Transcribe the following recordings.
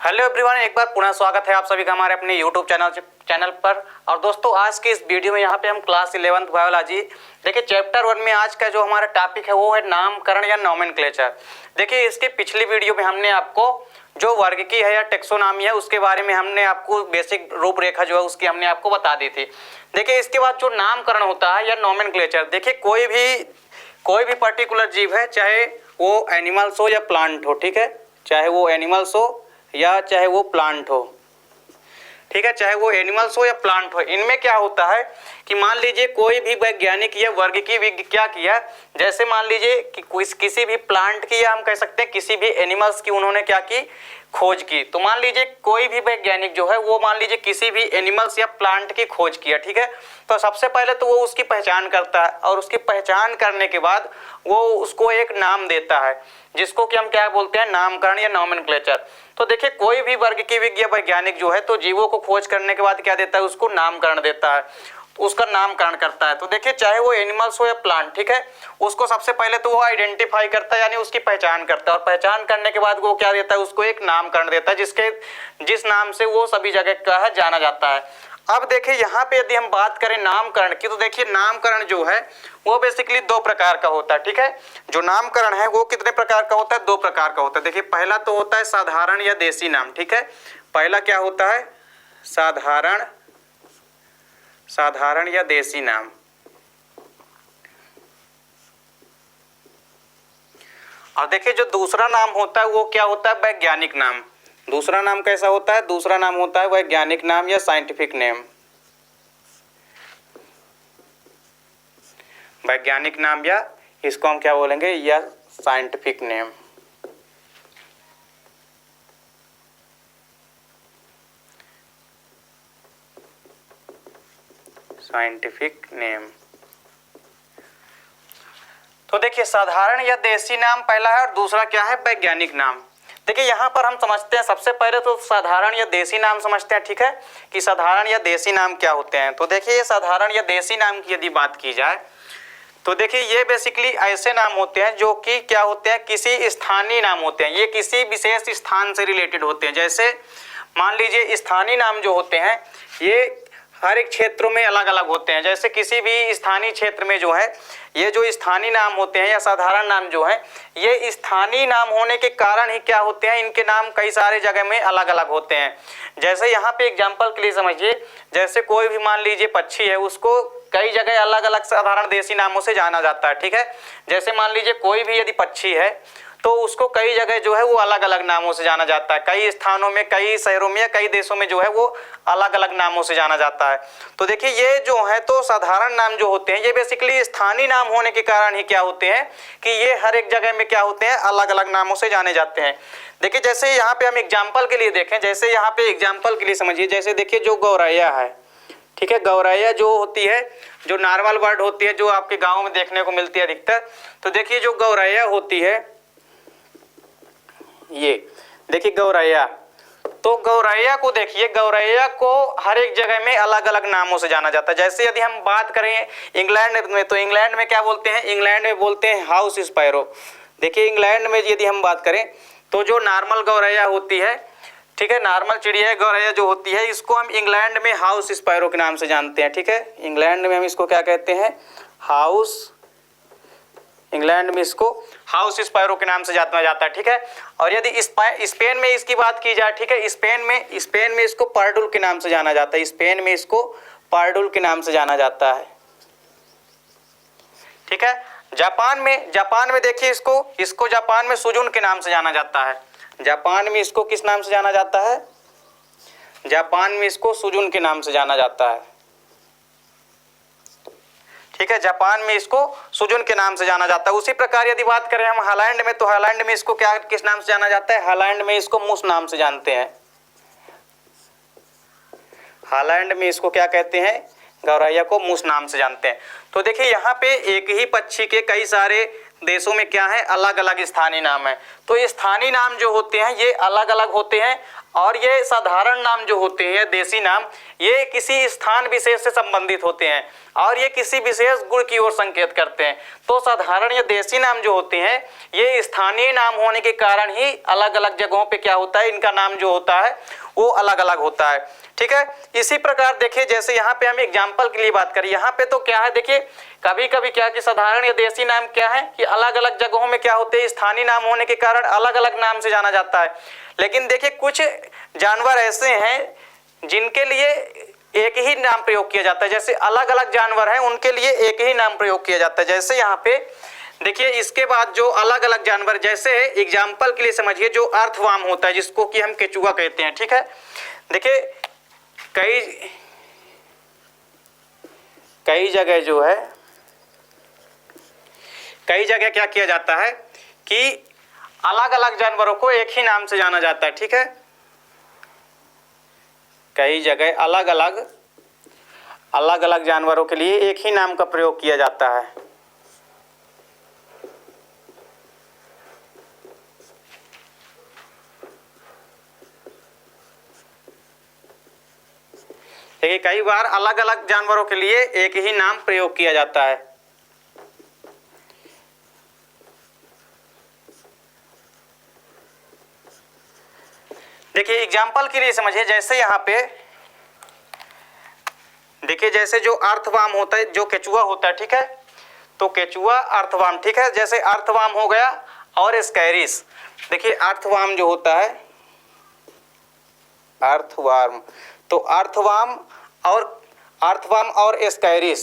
Hello everyone, एक बार पुनः स्वागत है आप सभी का हमारे अपने यूट्यूब चैनल पर। और दोस्तों, आज की इस वीडियो में यहाँ पे हम क्लास 11th बायोलॉजी देखिए चैप्टर 1 में आज का जो हमारा टॉपिक है वो है नामकरण या नोमेनक्लेचर। देखिए, इसके पिछली वीडियो में हमने आपको जो वर्गीकी है या टेक्सोनॉमी है उसके बारे में हमने आपको बेसिक रूपरेखा जो है उसकी हमने आपको बता दी थी। देखिए, इसके बाद जो नामकरण होता है या नोमेनक्लेचर, देखिए कोई भी पर्टिकुलर जीव है, चाहे वो एनिमल्स हो या प्लांट हो, ठीक है, चाहे वो एनिमल्स हो या चाहे वो प्लांट हो, ठीक है, चाहे वो एनिमल्स हो या प्लांट हो, इनमें क्या होता है कि मान लीजिए कोई भी वैज्ञानिक या वर्गीकी क्या किया, जैसे मान लीजिए कि किसी भी प्लांट की या हम कह सकते हैं किसी भी एनिमल्स की उन्होंने क्या की, खोज की। तो मान लीजिए कोई भी वैज्ञानिक जो है वो मान लीजिए किसी भी एनिमल्स या प्लांट की खोज किया, ठीक है, तो सबसे पहले तो वो उसकी पहचान करता है और उसकी पहचान करने के बाद वो उसको एक नाम देता है जिसको कि हम क्या बोलते हैं, नामकरण या नोमेनक्लेचर। तो देखिए, कोई भी वर्गीकी वैज्ञानिक जो है तो जीवों को खोज करने के बाद क्या देता है, उसको नामकरण देता है, उसका नामकरण करता है। तो देखिए, चाहे वो एनिमल्स हो या प्लांट, ठीक है, उसको सबसे पहले तो वो आइडेंटिफाई करता है, यानी उसकी पहचान करता है, और पहचान करने के बाद वो क्या देता है, उसको एक नामकरण देता है जिस नाम से वो सभी जगह का है जाना जाता है। अब देखिए, यहाँ पे यदि हम बात करें नामकरण की, तो देखिए नामकरण जो है वो बेसिकली दो प्रकार का होता है, ठीक है। जो नामकरण है वो कितने प्रकार का होता है, दो प्रकार का होता है। देखिए, पहला तो होता है साधारण या देसी नाम, ठीक है, पहला क्या होता है, साधारण या देसी नाम। और देखिए, जो दूसरा नाम होता है वो क्या होता है, वैज्ञानिक नाम। दूसरा नाम कैसा होता है, दूसरा नाम होता है वैज्ञानिक नाम या साइंटिफिक नेम। वैज्ञानिक नाम या इसको हम क्या बोलेंगे, या साइंटिफिक नेम। Scientific name. तो देखिए, साधारण या देसी नाम पहला है और दूसरा क्या है, वैज्ञानिक नाम। देखिए, यहाँ पर हम समझते हैं सबसे पहले तो साधारण या देसी नाम समझते हैं, ठीक है, कि साधारण या देसी नाम क्या होते हैं। तो देखिए, ये साधारण या देसी नाम की यदि बात की जाए तो देखिए ये बेसिकली ऐसे नाम होते हैं जो कि क्या होते हैं, किसी स्थानीय नाम होते हैं, ये किसी विशेष स्थान से रिलेटेड होते हैं। जैसे मान लीजिए स्थानीय नाम जो होते हैं ये हर एक क्षेत्रों में अलग अलग होते हैं। जैसे किसी भी स्थानीय क्षेत्र में जो है ये जो स्थानीय नाम होते हैं या साधारण नाम जो है, ये स्थानीय नाम होने के कारण ही क्या होते हैं, इनके नाम कई सारे जगह में अलग अलग होते हैं। जैसे यहाँ पे एग्जांपल के लिए समझिए, जैसे कोई भी मान लीजिए पक्षी है, उसको कई जगह अलग अलग साधारण देसी नामों से जाना जाता है, ठीक है। जैसे मान लीजिए कोई भी यदि पक्षी है तो उसको कई जगह जो है वो अलग अलग नामों से जाना जाता है, कई स्थानों में, कई शहरों में या कई देशों में जो है वो अलग अलग नामों से जाना जाता है। तो देखिए, ये जो है तो साधारण नाम जो होते हैं ये बेसिकली स्थानीय नाम होने के कारण ही क्या होते हैं कि ये हर एक जगह में क्या होते हैं, अलग अलग नामों से जाने जाते हैं। देखिए, जैसे यहाँ पे हम एग्जाम्पल के लिए देखें, जैसे यहाँ पे एग्जाम्पल के लिए समझिए, जैसे देखिए जो गौरैया है, ठीक है, गौरैया जो होती है, जो नॉर्मल बर्ड होती है जो आपके गाँव में देखने को मिलती है अधिकतर, तो देखिए जो गौरैया होती है, ये देखिए गौरैया, तो गौरैया को देखिए, गौरैया को हर एक जगह में अलग अलग नामों से जाना जाता है। जैसे यदि हम बात करें इंग्लैंड में, तो इंग्लैंड में क्या बोलते हैं, इंग्लैंड में बोलते हैं हाउस स्पैरो। देखिए, इंग्लैंड में यदि हम बात करें तो जो नॉर्मल गौरैया होती है, ठीक है, नॉर्मल चिड़िया गौरैया जो होती है, इसको हम इंग्लैंड में हाउस स्पैरो के नाम से जानते हैं, ठीक है। इंग्लैंड में हम इसको क्या कहते हैं, इंग्लैंड में इसको हाउस स्पैरो के नाम से जाना जाता है, ठीक है। और यदि स्पेन में इसकी बात की जाए, ठीक है, स्पेन में इसको पार्डुल के नाम से जाना जाता है, स्पेन में इसको पार्डुल के नाम से जाना जाता है, ठीक है। जापान में देखिए इसको जापान में सुजुन के नाम से जाना जाता है। जापान में इसको किस नाम से जाना जाता है, जापान में इसको सुजुन के नाम से जाना जाता है, ठीक है, जापान में इसको सुजुन के नाम से जाना जाता है। उसी प्रकार यदि बात करें हम हालैंड में, तो हालैंड में इसको क्या किस नाम से जाना जाता है, हालैंड में इसको मूस नाम से जानते हैं। हालैंड में इसको क्या कहते हैं, गौरैया को मूस नाम से जानते हैं। तो देखिए, यहाँ पे एक ही पक्षी के कई सारे देशों में क्या है, अलग अलग स्थानीय नाम है। तो ये स्थानीय नाम जो होते हैं ये अलग अलग होते हैं और ये साधारण नाम जो होते हैं, देसी नाम, ये किसी स्थान विशेष से संबंधित होते हैं और ये किसी विशेष गुण की ओर संकेत करते हैं। तो साधारण या देसी नाम जो होते हैं ये स्थानीय नाम होने के कारण ही अलग अलग जगहों पे क्या होता है, इनका नाम जो होता है वो अलग अलग होता है। ठीक है, इसी प्रकार देखिए जैसे यहाँ पे हम एग्जाम्पल के लिए बात करें, यहाँ पे तो क्या है, देखिए कभी कभी क्या कि साधारण या देसी नाम क्या है कि अलग अलग जगहों में क्या होते हैं, स्थानीय नाम होने के कारण अलग अलग नाम से जाना जाता है। लेकिन देखिए कुछ जानवर ऐसे हैं जिनके लिए एक ही नाम प्रयोग किया जाता है, जैसे अलग अलग जानवर हैं उनके लिए एक ही नाम प्रयोग किया जाता है। जैसे यहाँ पे देखिए इसके बाद जो अलग अलग जानवर, जैसे एग्जाम्पल के लिए समझिए जो अर्थवाम होता है जिसको कि हम केचुआ कहते हैं। ठीक है, देखिए कई जगह जो है, कई जगह क्या किया जाता है कि अलग अलग जानवरों को एक ही नाम से जाना जाता है। ठीक है, कई जगह अलग अलग जानवरों के लिए एक ही नाम का प्रयोग किया जाता है। देखिए कई बार अलग अलग जानवरों के लिए एक ही नाम प्रयोग किया जाता है। देखिए एग्जाम्पल के लिए समझिए, जैसे यहाँ पे देखिए जैसे जो अर्थवाम होता है, जो केचुआ होता है, ठीक है, तो केचुआ अर्थवाम, ठीक है, जैसे अर्थवाम हो गया और स्कैरिस। देखिए अर्थवाम जो होता है, अर्थवाम, तो अर्थवाम और स्कैरिस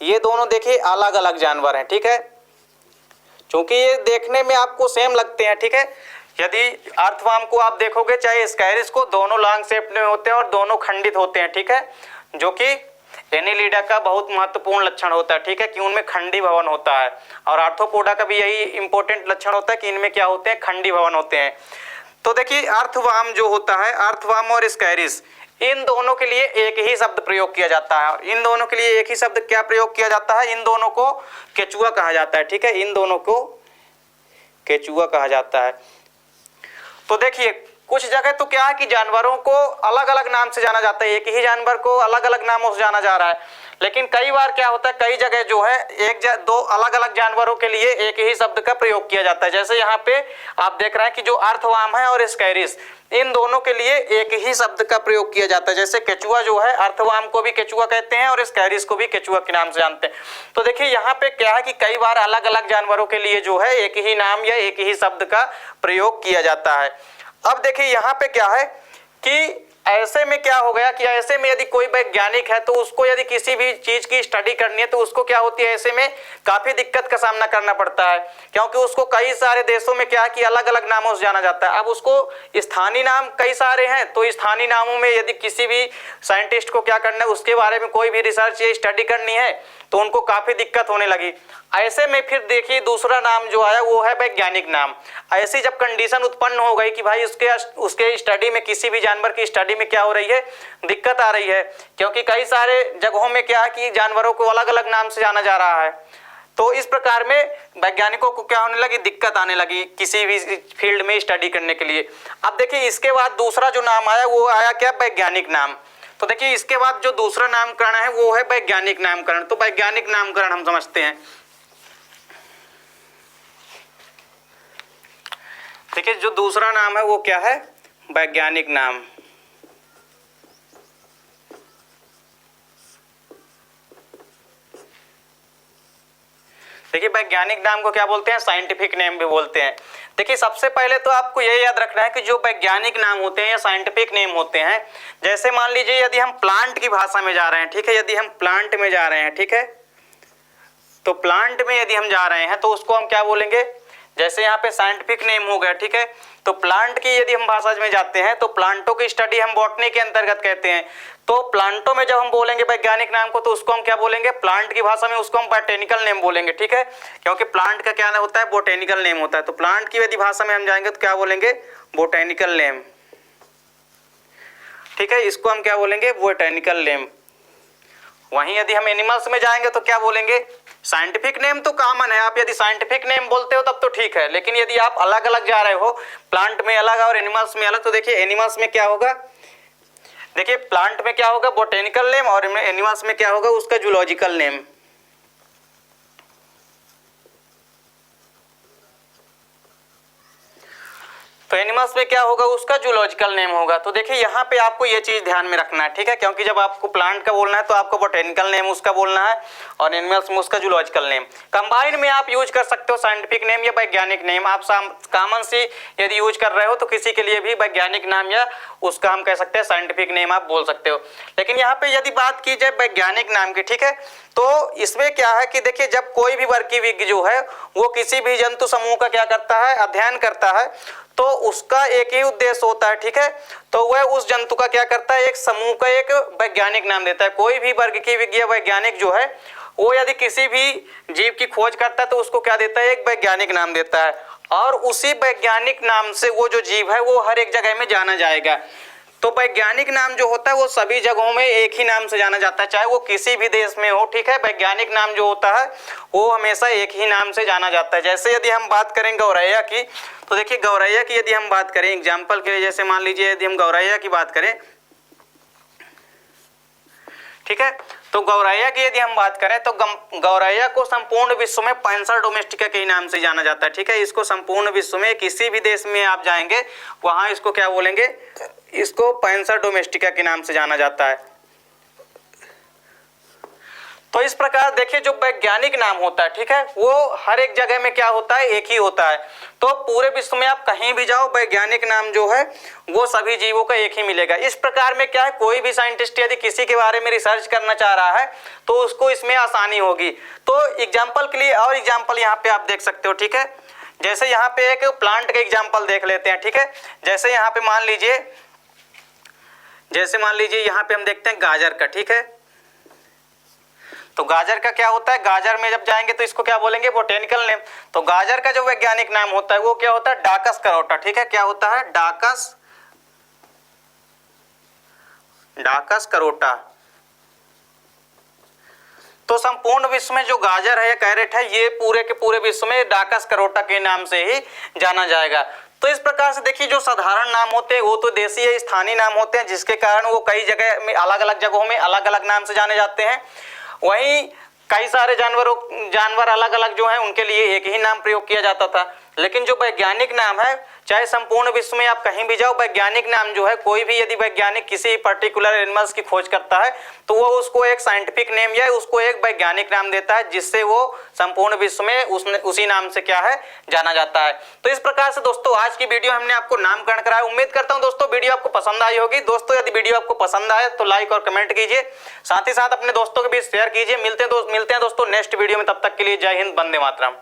ये दोनों देखिए अलग अलग जानवर हैं। ठीक है, क्योंकि ये देखने में आपको सेम लगते हैं। ठीक है, यदि अर्थवाम को आप देखोगे चाहे स्कैरिस को, दोनों लॉन्ग शेप में होते हैं और दोनों खंडित होते हैं। ठीक है, जो कि एनीलिडा का बहुत महत्वपूर्ण लक्षण होता है। ठीक है, कि उनमें खंडी भवन होता है और आर्थ्रोपोडा का भी यही इंपॉर्टेंट लक्षण होता है कि इनमें क्या होते हैं, खंडी भवन होते हैं। तो देखिए अर्थवाम जो होता है, अर्थवाम और स्कैरिस, इन दोनों के लिए एक ही शब्द प्रयोग किया जाता है। इन दोनों के लिए एक ही शब्द क्या प्रयोग किया जाता है, इन दोनों को केचुआ कहा जाता है। ठीक है, इन दोनों को केचुआ कहा जाता है। तो देखिए कुछ जगह तो क्या है कि जानवरों को अलग अलग नाम से जाना जाता है, एक ही जानवर को अलग अलग नामों से जाना जा रहा है। लेकिन कई बार क्या होता है, कई जगह जो है दो अलग अलग जानवरों के लिए एक ही शब्द का प्रयोग किया जाता है। जैसे यहाँ पे आप देख रहे हैं कि जो अर्थवाम है और स्कैरिस, इन दोनों के लिए एक ही शब्द का प्रयोग किया जाता है। जैसे केचुआ जो है, अर्थवाम को भी केचुआ कहते हैं और स्कैरिस को भी केचुआ के नाम से जानते हैं। तो देखिए यहाँ पे क्या है कि कई बार अलग अलग जानवरों के लिए जो है एक ही नाम या एक ही शब्द का प्रयोग किया जाता है। अब देखिए यहाँ पे क्या है कि ऐसे में क्या हो गया कि ऐसे में यदि कोई वैज्ञानिक है तो उसको यदि किसी भी चीज की स्टडी करनी है तो उसको क्या होती है, ऐसे में काफी दिक्कत का सामना करना पड़ता है, क्योंकि उसको कई सारे देशों में क्या है कि अलग अलग नामों से जाना जाता है। अब उसको स्थानीय नाम कई सारे हैं, तो स्थानीय नामों में यदि किसी भी साइंटिस्ट को क्या करना है, उसके बारे में कोई भी रिसर्च या स्टडी करनी है तो उनको काफी दिक्कत होने लगी। ऐसे में फिर देखिए दूसरा नाम जो आया वो है वैज्ञानिक नाम। ऐसी जब कंडीशन उत्पन्न हो गई कि भाई उसके स्टडी में, किसी भी जानवर की स्टडी में क्या हो रही है, दिक्कत आ रही है, क्योंकि कई सारे जगहों में क्या है कि जानवरों को अलग अलग नाम से जाना जा रहा है। तो इस प्रकार में वैज्ञानिकों को क्या होने लगी, दिक्कत आने लगी किसी भी फील्ड में स्टडी करने के लिए। अब देखिए इसके बाद दूसरा जो नाम आया वो आया क्या, वैज्ञानिक नाम। तो देखिए इसके बाद जो दूसरा नामकरण है वो है वैज्ञानिक नामकरण। तो वैज्ञानिक नामकरण हम समझते हैं। देखिए जो दूसरा नाम है वो क्या है, वैज्ञानिक नाम। देखिए वैज्ञानिक नाम को क्या बोलते हैं, साइंटिफिक नेम भी बोलते हैं। देखिए सबसे पहले तो आपको ये याद रखना है कि जो वैज्ञानिक नाम होते हैं या साइंटिफिक नेम होते हैं, जैसे मान लीजिए यदि हम प्लांट की भाषा में जा रहे हैं, ठीक है, यदि हम प्लांट में जा रहे हैं, ठीक है, तो प्लांट में यदि हम जा रहे हैं तो उसको हम क्या बोलेंगे, जैसे यहाँ पे साइंटिफिक नेम हो गया, ठीक है, तो प्लांट की यदि हम भाषा में जाते हैं तो प्लांटों की स्टडी हम बॉटनी के अंतर्गत कहते हैं। तो प्लांटों में जब हम बोलेंगे वैज्ञानिक नाम को तो उसको हम क्या बोलेंगे, प्लांट की भाषा में उसको हम बॉटेनिकल नेम बोलेंगे, ठीक है, क्योंकि प्लांट का क्या होता है, बॉटेनिकल नेम होता है। तो प्लांट की यदि भाषा में हम जाएंगे तो क्या बोलेंगे, बॉटेनिकल नेम, ठीक है, इसको हम क्या बोलेंगे, बॉटेनिकल नेम। वहीं यदि हम एनिमल्स में जाएंगे तो क्या बोलेंगे, साइंटिफिक नेम तो कॉमन है, आप यदि साइंटिफिक नेम बोलते हो तब तो ठीक है, लेकिन यदि आप अलग अलग जा रहे हो, प्लांट में अलग और एनिमल्स में अलग, तो देखिए एनिमल्स में क्या होगा, देखिए प्लांट में क्या होगा बोटेनिकल नेम और एनिमल्स में क्या होगा उसका जूलॉजिकल नेम। तो एनिमल्स में क्या होगा उसका जूलॉजिकल नेम होगा। तो देखिए यहाँ पे आपको ये चीज ध्यान में रखना है, ठीक है, क्योंकि जब आपको प्लांट का बोलना है तो आपको बोटेनिकल नेम उसका बोलना है और एनिमल्स में उसका जूलॉजिकल नेम। कंबाइन में आप यूज कर सकते हो साइंटिफिक नेम या वैज्ञानिक नेम। आप कॉमन सी यदि यूज कर रहे हो तो किसी के लिए भी वैज्ञानिक नाम या उसका हम कह सकते हैं साइंटिफिक नेम आप बोल सकते हो। लेकिन यहाँ पे यदि बात की जाए वैज्ञानिक नाम की, ठीक है, तो इसमें क्या है कि देखिए जब कोई भी वर्गीविज्ञ जो है वो किसी भी जंतु समूह का क्या करता है, अध्ययन करता है, तो उसका एक ही उद्देश्य होता है, ठीक है, तो वह उस जंतु का क्या करता है, एक समूह का एक वैज्ञानिक नाम देता है। कोई भी वर्ग की विज्ञ वैज्ञानिक जो है वो यदि किसी भी जीव की खोज करता है तो उसको क्या देता है, एक वैज्ञानिक नाम देता है, और उसी वैज्ञानिक नाम से वो जो जीव है वो हर एक जगह में जाना जाएगा। तो वैज्ञानिक नाम जो होता है वो सभी जगहों में एक ही नाम से जाना जाता है, चाहे वो किसी भी देश में हो, ठीक है, वैज्ञानिक नाम जो होता है वो हमेशा एक ही नाम से जाना जाता है। जैसे यदि हम बात करें गौरैया की, तो देखिए गौरैया की यदि हम बात करें एग्जाम्पल के लिए, जैसे मान लीजिए यदि हम गौरैया की बात करें, ठीक है, तो गौरैया की यदि हम बात करें तो गौरैया को संपूर्ण विश्व में पैंसर डोमेस्टिका के नाम से जाना जाता है, ठीक है, इसको संपूर्ण विश्व में किसी भी देश में आप जाएंगे वहां इसको क्या बोलेंगे, इसको पैंसर डोमेस्टिका के नाम से जाना जाता है। तो इस प्रकार देखिए जो वैज्ञानिक नाम होता है, ठीक है, वो हर एक जगह में क्या होता है, एक ही होता है। तो पूरे विश्व में आप कहीं भी जाओ वैज्ञानिक नाम जो है वो सभी जीवों का एक ही मिलेगा। इस प्रकार में क्या है, कोई भी साइंटिस्ट यदि किसी के बारे में रिसर्च करना चाह रहा है तो उसको इसमें आसानी होगी। तो एग्जाम्पल के लिए और एग्जाम्पल यहाँ पे आप देख सकते हो, ठीक है, जैसे यहाँ पे एक प्लांट का एग्जाम्पल देख लेते हैं, ठीक है, जैसे यहाँ पे मान लीजिए यहाँ पे हम देखते हैं गाजर का, ठीक है, तो गाजर का क्या होता है, गाजर में जब जाएंगे तो इसको क्या बोलेंगे, बोटेनिकल नेम। तो गाजर का जो वैज्ञानिक नाम होता है वो क्या होता है, डाकस करोटा, ठीक है, क्या होता है, डाकस करोटा। तो संपूर्ण विश्व में जो गाजर है या कैरेट है ये पूरे के पूरे विश्व में डाकस करोटा के नाम से ही जाना जाएगा। तो इस प्रकार से देखिए जो साधारण नाम होते हैं वो तो देशीय स्थानीय नाम होते हैं, जिसके कारण वो कई जगह में अलग अलग जगहों में अलग अलग नाम से जाने जाते हैं। वहीं कई सारे जानवर अलग अलग जो हैं उनके लिए एक ही नाम प्रयोग किया जाता था। लेकिन जो वैज्ञानिक नाम है, चाहे संपूर्ण विश्व में आप कहीं भी जाओ, वैज्ञानिक नाम जो है, कोई भी यदि वैज्ञानिक किसी पर्टिकुलर एनिमल्स की खोज करता है तो वो उसको एक साइंटिफिक नेम या उसको एक वैज्ञानिक नाम देता है, जिससे वो संपूर्ण विश्व में उसी नाम से क्या है, जाना जाता है। तो इस प्रकार से दोस्तों आज की वीडियो हमने आपको नामकरण कराया। उम्मीद करता हूं दोस्तों वीडियो आपको पसंद आई होगी। दोस्तों यदि वीडियो आपको पसंद आए तो लाइक और कमेंट कीजिए, साथ ही साथ अपने दोस्तों के बीच शेयर कीजिए। मिलते हैं दोस्तों नेक्स्ट वीडियो में, तब तक के लिए जय हिंद, वंदे मातरम।